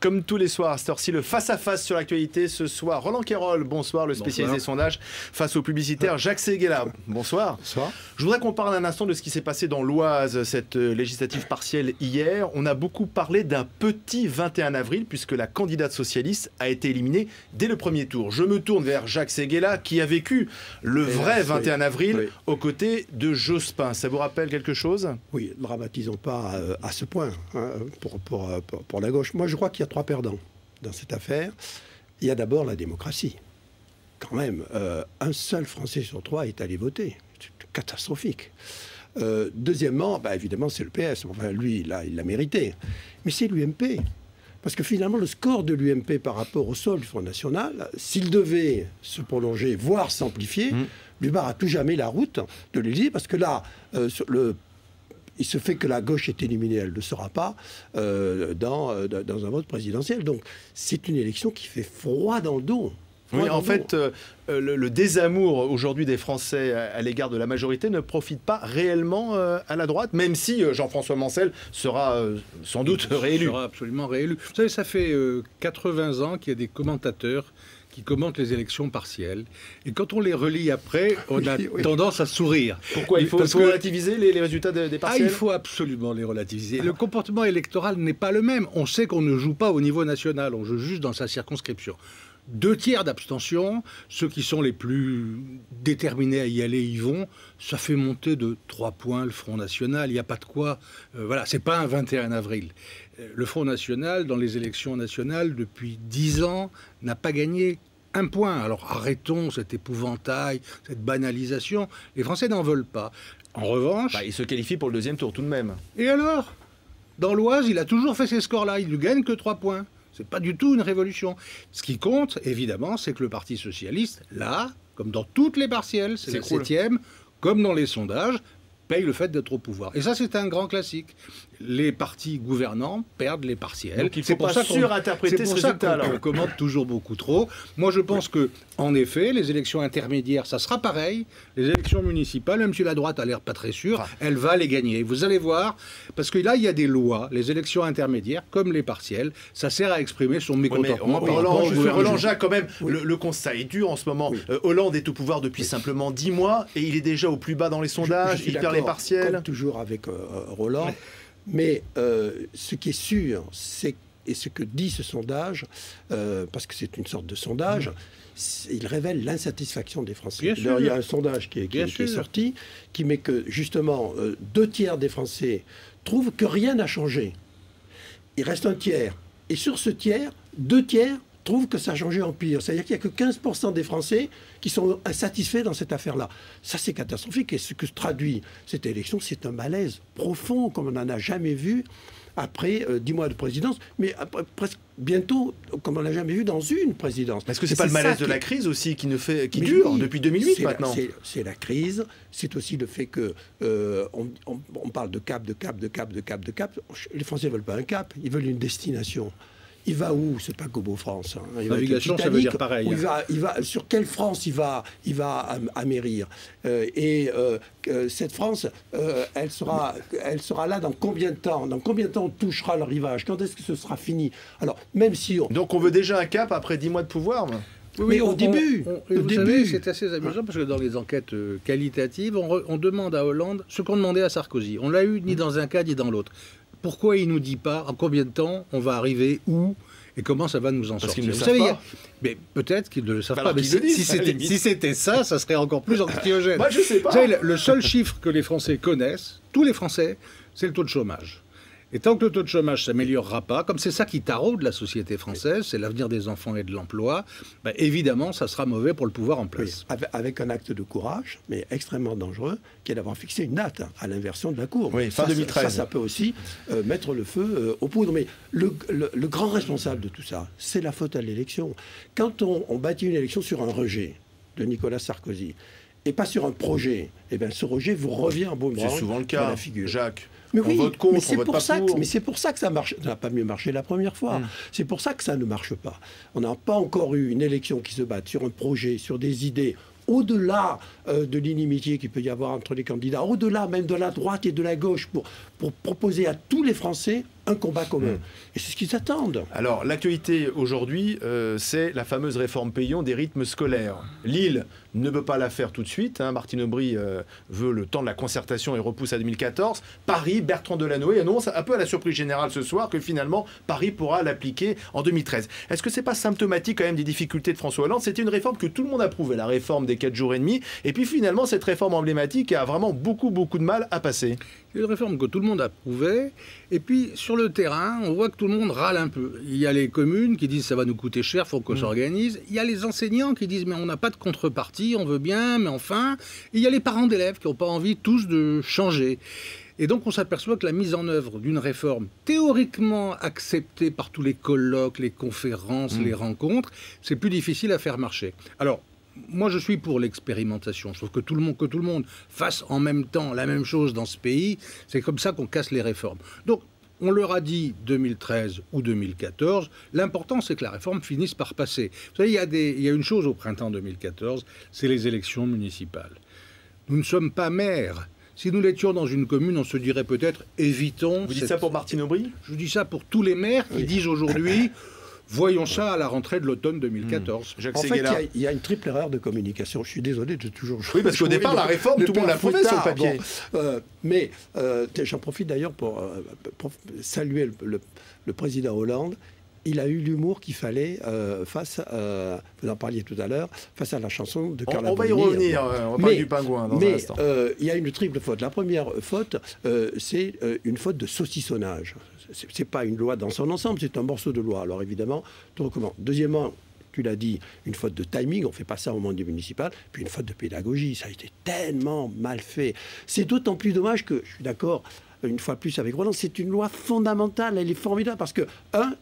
Comme tous les soirs à cette heure-ci, le face-à-face sur l'actualité. Ce soir, Roland Quérol, bonsoir, le spécialiste des sondages, face au publicitaire Jacques Séguéla. Bonsoir. Bonsoir. Je voudrais qu'on parle un instant de ce qui s'est passé dans l'Oise, cette législative partielle hier. On a beaucoup parlé d'un petit 21 avril, puisque la candidate socialiste a été éliminée dès le premier tour. Je me tourne vers Jacques Séguéla, qui a vécu le vrai 21 avril aux côtés de Jospin. Ça vous rappelle quelque chose? Oui, ne dramatisons pas à ce point hein, pour la gauche. Moi, je crois qu'il y a trois perdants dans cette affaire. Il y a d'abord la démocratie. Quand même, un seul Français sur trois est allé voter. C'est catastrophique. Deuxièmement, évidemment, c'est le PS. Enfin, lui, il l'a mérité. Mais c'est l'UMP. Parce que finalement, le score de l'UMP par rapport au sol du Front National, s'il devait se prolonger, voire s'amplifier, lui barre à tout jamais la route de l'Élysée. Parce que là, il se fait que la gauche est éliminée, elle ne le sera pas dans un vote présidentiel. Donc c'est une élection qui fait froid dans le dos. Oui, en fait, le désamour aujourd'hui des Français à l'égard de la majorité ne profite pas réellement à la droite, même si Jean-François Mancel sera sans doute réélu. Il sera absolument réélu. Vous savez, ça fait 80 ans qu'il y a des commentateurs qui commentent les élections partielles. Et quand on les relit après, on a tendance à sourire. Pourquoi? Il faut relativiser les résultats des partiels? Il faut absolument les relativiser. Le comportement électoral n'est pas le même. On sait qu'on ne joue pas au niveau national, on joue juste dans sa circonscription. 2 tiers d'abstention, ceux qui sont les plus déterminés à y aller y vont, ça fait monter de 3 points le Front National, il n'y a pas de quoi... voilà, c'est pas un 21 avril. Le Front National, dans les élections nationales, depuis 10 ans, n'a pas gagné 1 point. Alors arrêtons cet épouvantail, cette banalisation. Les Français n'en veulent pas. En revanche... il se qualifie pour le 2e tour tout de même. Et alors? Dans l'Oise, il a toujours fait ces scores-là, il ne gagne que 3 points. C'est pas du tout une révolution. Ce qui compte, évidemment, c'est que le Parti socialiste, là, comme dans toutes les partielles, c'est la 7e, comme dans les sondages, paye le fait d'être au pouvoir. Et ça, c'est un grand classique. Les partis gouvernants perdent les partiels. Donc il ne faut pas surinterpréter ce résultat. On commente toujours beaucoup trop. Moi, je pense que, en effet, les élections intermédiaires, ça sera pareil. Les élections municipales, même si la droite a l'air pas très sûre, elle va les gagner. Vous allez voir, parce que là, il y a des lois. Les élections intermédiaires, comme les partielles, ça sert à exprimer son mécontentement. Roland Jacques, quand même, le constat est dur en ce moment. Hollande est au pouvoir depuis simplement 10 mois et il est déjà au plus bas dans les sondages. Il perd les partiels. Comme toujours avec Roland. Mais ce qui est sûr, c'est, et ce que dit ce sondage, parce que c'est une sorte de sondage, il révèle l'insatisfaction des Français. Il y a un sondage qui est sorti, qui met que, justement, 2 tiers des Français trouvent que rien n'a changé. Il reste 1 tiers. Et sur ce tiers, 2 tiers trouvent que ça a changé en pire. C'est-à-dire qu'il n'y a que 15% des Français qui sont insatisfaits dans cette affaire-là. Ça, c'est catastrophique. Et ce que traduit cette élection, c'est un malaise profond, comme on n'en a jamais vu après 10 mois de présidence, mais après, presque bientôt, comme on n'a jamais vu dans une présidence. Est-ce que c'est pas le malaise de la crise aussi qui dure depuis 2008 maintenant? C'est la crise, c'est aussi le fait que on parle de cap. Les Français ne veulent pas un cap, ils veulent une destination. Il va où? C'est pas qu'au Beau-France. Hein. Navigation, ça veut dire pareil. Il va, sur quelle France il va amérir cette France, elle sera là dans combien de temps? Dans combien de temps on touchera le rivage? Quand est-ce que ce sera fini? Alors, même si Donc on veut déjà un cap après 10 mois de pouvoir? Oui, au début. Vous savez, c'est assez amusant parce que dans les enquêtes qualitatives, on demande à Hollande ce qu'on demandait à Sarkozy. On l'a eu ni dans un cas ni dans l'autre. Pourquoi il ne nous dit pas en combien de temps on va arriver, où et comment ça va nous en sortir? Vous savez, mais peut-être qu'ils ne le savent pas. Mais si c'était ça, ça serait encore plus anxiogène. Moi, je sais pas. Vous savez, le seul chiffre que les Français connaissent, tous les Français, c'est le taux de chômage. Et tant que le taux de chômage ne s'améliorera pas, comme c'est ça qui taraude la société française, c'est l'avenir des enfants et de l'emploi, évidemment, ça sera mauvais pour le pouvoir en place. Oui, avec un acte de courage, mais extrêmement dangereux, qui est d'avoir fixé une date à l'inversion de la courbe. Oui, fin 2013. Ça peut aussi mettre le feu aux poudres. Mais le grand responsable de tout ça, c'est la faute à l'élection. Quand on bâtit une élection sur un rejet de Nicolas Sarkozy, et pas sur un projet, ce rejet vous revient en boomerang. C'est souvent le cas, dans la figure. Jacques. Mais on vote contre, on vote pas pour. Mais c'est pour ça que ça marche. Ça n'a pas mieux marché la première fois. C'est pour ça que ça ne marche pas. On n'a pas encore eu une élection qui se batte sur un projet, sur des idées, au-delà de l'inimitié qu'il peut y avoir entre les candidats, au-delà même de la droite et de la gauche, pour proposer à tous les Français un combat commun. Et c'est ce qu'ils attendent. Alors, l'actualité aujourd'hui, c'est la fameuse réforme Payon des rythmes scolaires. Lille ne peut pas la faire tout de suite. Martine Aubry veut le temps de la concertation et repousse à 2014. Paris, Bertrand Delanoë annonce un peu à la surprise générale ce soir que finalement, Paris pourra l'appliquer en 2013. Est-ce que c'est pas symptomatique quand même des difficultés de François Hollande? C'était une réforme que tout le monde approuvait, la réforme des 4 jours et demi. Et puis finalement, cette réforme emblématique a vraiment beaucoup de mal à passer. C'est une réforme que tout le monde approuvait. Et puis, sur le terrain, on voit que tout le monde râle un peu. Il y a les communes qui disent ça va nous coûter cher, il faut qu'on s'organise. Il y a les enseignants qui disent mais on n'a pas de contrepartie, on veut bien, mais enfin. Et il y a les parents d'élèves qui n'ont pas envie tous de changer. Et donc, on s'aperçoit que la mise en œuvre d'une réforme théoriquement acceptée par tous les colloques, les conférences, les rencontres, c'est plus difficile à faire marcher. Alors, moi, je suis pour l'expérimentation. Je trouve que tout le monde fasse en même temps la même chose dans ce pays. C'est comme ça qu'on casse les réformes. Donc, on leur a dit 2013 ou 2014. L'important, c'est que la réforme finisse par passer. Vous savez, il y a une chose au printemps 2014, c'est les élections municipales. Nous ne sommes pas maires. Si nous l'étions dans une commune, on se dirait peut-être évitons. Vous dites ça pour Martine Aubry? Je dis ça pour tous les maires qui disent aujourd'hui. Voyons ça à la rentrée de l'automne 2014. En fait, il y a une triple erreur de communication. Je suis désolé de toujours... Oui, parce qu'au départ, la réforme, tout le monde l'approuvait sur le papier. Bon, mais j'en profite d'ailleurs pour saluer le président Hollande. Il a eu l'humour qu'il fallait face à, vous en parliez tout à l'heure, face à la chanson de Carla Bruni. On va y revenir, on va parler du pingouin dans un instant. Il y a une triple faute. La première faute, c'est une faute de saucissonnage. C'est pas une loi dans son ensemble, c'est un morceau de loi. Alors évidemment, je recommande. Deuxièmement, tu l'as dit, une faute de timing, on ne fait pas ça au monde municipal, puis une faute de pédagogie, ça a été tellement mal fait. C'est d'autant plus dommage que, je suis d'accord, une fois plus avec Roland, c'est une loi fondamentale, elle est formidable, parce que,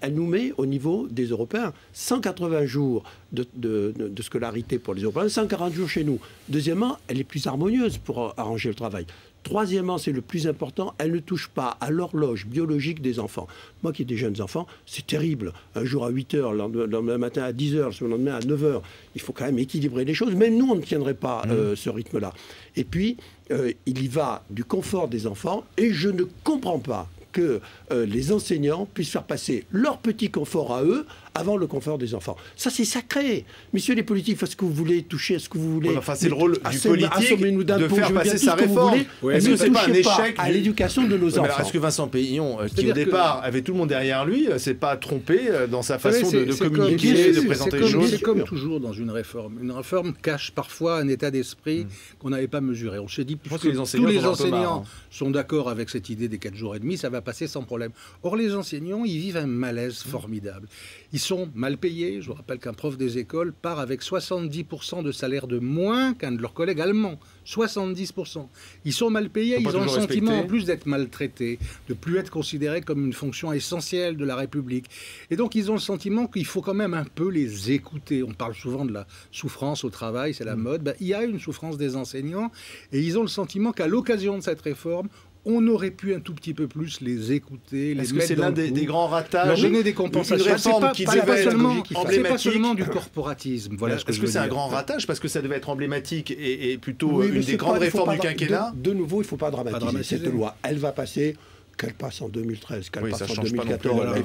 elle nous met au niveau des Européens, 180 jours de scolarité pour les Européens, 140 jours chez nous. Deuxièmement, elle est plus harmonieuse pour arranger le travail. Troisièmement, c'est le plus important, elle ne touche pas à l'horloge biologique des enfants. Moi qui ai des jeunes enfants, c'est terrible. Un jour à 8 h, le lendemain matin à 10 h, le lendemain à 9 h. Il faut quand même équilibrer les choses. Même nous, on ne tiendrait pas ce rythme-là. Et puis, il y va du confort des enfants. Et je ne comprends pas que les enseignants puissent faire passer leur petit confort à eux avant le confort des enfants. Ça, c'est sacré. Messieurs les politiques, faites ce que vous voulez, touchez ce que vous voulez. Ouais, enfin, c'est le rôle du politique de faire passer sa réforme. Est-ce que c'est pas un échec à l'éducation de nos enfants? Est-ce que Vincent Payon, qui au départ avait tout le monde derrière lui, s'est pas trompé dans sa façon de communiquer, de présenter les choses? C'est comme toujours dans une réforme. Une réforme cache parfois un état d'esprit qu'on n'avait pas mesuré. On s'est dit, puisque tous les enseignants sont d'accord avec cette idée des 4 jours et demi, ça va passer sans problème. Or, les enseignants, ils vivent un malaise formidable. Ils sont mal payés. Je vous rappelle qu'un prof des écoles part avec 70% de salaire de moins qu'un de leurs collègues allemands. 70%. Ils sont mal payés, ils ont le sentiment en plus d'être maltraités, de plus être considérés comme une fonction essentielle de la République. Et donc ils ont le sentiment qu'il faut quand même un peu les écouter. On parle souvent de la souffrance au travail, c'est la mode. Ben, il y a une souffrance des enseignants et ils ont le sentiment qu'à l'occasion de cette réforme, on aurait pu un tout petit peu plus les écouter, les mettre. Est-ce que c'est l'un des grands ratages? Leur donner des compensations. Une réforme qui devait être emblématique. C'est pas seulement du corporatisme. Voilà ce que je veux dire. Est-ce que c'est un grand ratage parce que ça devait être emblématique et plutôt une des grandes réformes du quinquennat? De nouveau, il ne faut pas dramatiser cette loi. Elle va passer. Qu'elle passe en 2013, qu'elle passe en 2014.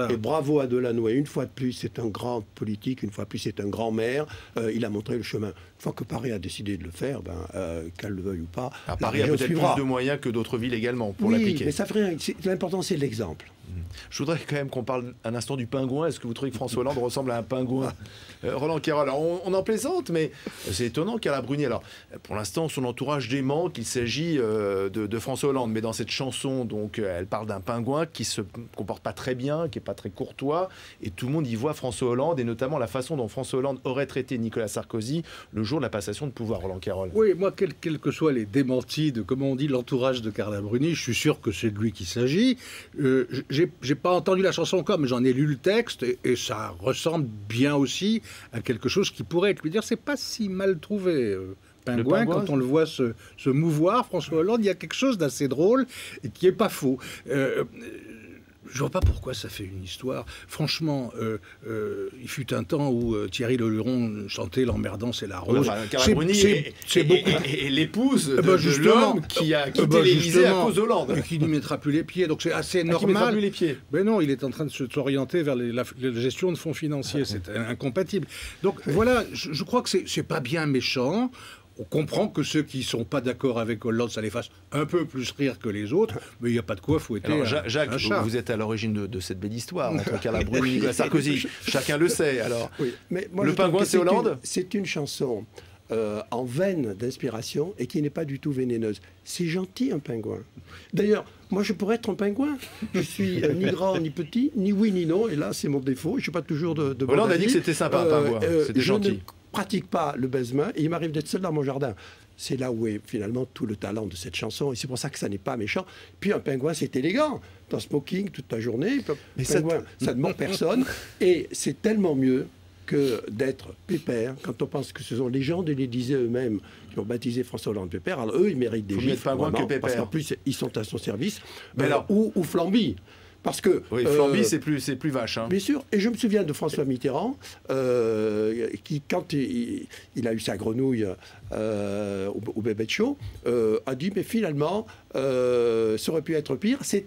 Et bravo à Delanoë. Une fois de plus, c'est un grand politique, une fois de plus, c'est un grand maire. Il a montré le chemin. Une fois que Paris a décidé de le faire, qu'elle le veuille ou pas. Paris a peut-être plus de moyens que d'autres villes également pour l'appliquer. Mais ça fait rien. L'important, c'est l'exemple. Je voudrais quand même qu'on parle un instant du pingouin. Est-ce que vous trouvez que François Hollande ressemble à un pingouin? Roland Quérol, on en plaisante, mais c'est étonnant Carla Bruni. Alors, pour l'instant, son entourage dément qu'il s'agit de François Hollande. Mais dans cette chanson, donc, elle parle d'un pingouin qui se comporte pas très bien, qui est pas très courtois. Et tout le monde y voit François Hollande, et notamment la façon dont François Hollande aurait traité Nicolas Sarkozy le jour de la passation de pouvoir, Roland Quérol. Oui, moi, quels que soient les démentis de, comment on dit, l'entourage de Carla Bruni, je suis sûr que c'est de lui qu'il s'agit. J'ai pas entendu la chanson encore, mais j'en ai lu le texte et ça ressemble bien aussi à quelque chose qui pourrait être. Je veux dire, c'est pas si mal trouvé. Pingouin, quand on le voit se mouvoir, François Hollande, il y a quelque chose d'assez drôle et qui est pas faux. Je vois pas pourquoi ça fait une histoire. Franchement, il fut un temps où Thierry Leluron chantait l'emmerdant, c'est la rose. Enfin, Carla Bruni et l'épouse de l'homme qui a quitté l'Élysée à cause d'Hollande. Et qui n'y mettra plus les pieds. Donc c'est assez normal. Qui mettra plus les pieds. Mais non, il est en train de s'orienter vers la gestion de fonds financiers. C'est incompatible. Donc voilà, je crois que c'est pas bien méchant. On comprend que ceux qui ne sont pas d'accord avec Hollande, ça les fasse un peu plus rire que les autres, mais il n'y a pas de quoi fouetter. Alors, Jacques, vous êtes à l'origine de cette belle histoire entre Carla Bruni et Nicolas Sarkozy. Chacun le sait, alors. Oui, mais moi, le pingouin, c'est Hollande. C'est une chanson en veine d'inspiration et qui n'est pas du tout vénéneuse. C'est gentil, un pingouin. D'ailleurs, moi, je pourrais être un pingouin. Je suis ni grand, ni petit, ni oui, ni non. Et là, c'est mon défaut. Je ne suis pas toujours de bon Hollande avis. a dit que c'était sympa, un pingouin. C'était gentil. Pratique pas le baise-main et il m'arrive d'être seul dans mon jardin. C'est là où est finalement tout le talent de cette chanson et c'est pour ça que ça n'est pas méchant. Puis un pingouin, c'est élégant. Dans smoking toute la journée, mais pingouin, ça ne mord personne et c'est tellement mieux que d'être Pépère quand on pense que ce sont les gens de l'Élysée eux-mêmes qui ont baptisé François Hollande Pépère. Alors eux, ils méritent des gifs, pingouin que Pépère. parce qu'en plus ils sont à son service. Mais alors, ou Flamby. Parce que, oui, Flamby, c'est plus vache. Hein. Bien sûr. Et je me souviens de François Mitterrand, qui, quand il a eu sa grenouille au Bébé de Show, a dit, mais finalement, ça aurait pu être pire. C'est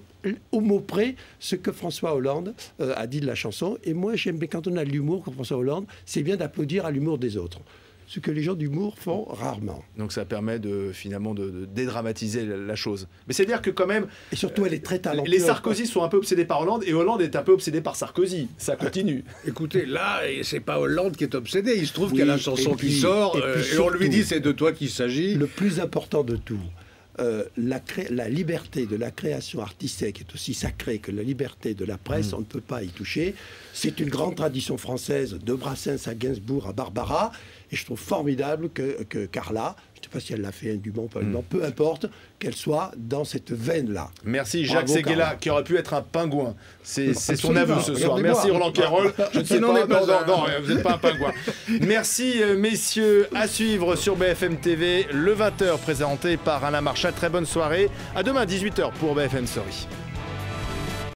au mot près ce que François Hollande a dit de la chanson. Et moi, j'aime bien quand on a de l'humour, comme François Hollande, c'est bien d'applaudir à l'humour des autres. Ce que les gens d'humour font rarement. Donc ça permet finalement de dédramatiser la chose. Mais c'est-à-dire que quand même... Et surtout, elle est très talentueuse. Les Sarkozy sont un peu obsédés par Hollande et Hollande est un peu obsédé par Sarkozy. Ça continue. Écoutez, là, c'est pas Hollande qui est obsédé. Il se trouve qu'il y a la chanson qui sort et on lui dit c'est de toi qu'il s'agit. Le plus important de tout, la liberté de la création artistique est aussi sacrée que la liberté de la presse. On ne peut pas y toucher. C'est une grande tradition française, de Brassens à Gainsbourg à Barbara. Et je trouve formidable que Carla, je ne sais pas si elle l'a fait indûment, peu importe, qu'elle soit dans cette veine-là. Merci Jacques Séguéla, qui aurait pu être un pingouin. C'est son aveu ce soir. Merci Roland Querol. Je ne sais pas, non, vous n'êtes pas un pingouin. Merci messieurs, à suivre sur BFM TV, le 20h présenté par Alain Marchal. Très bonne soirée. À demain 18h pour BFM Story.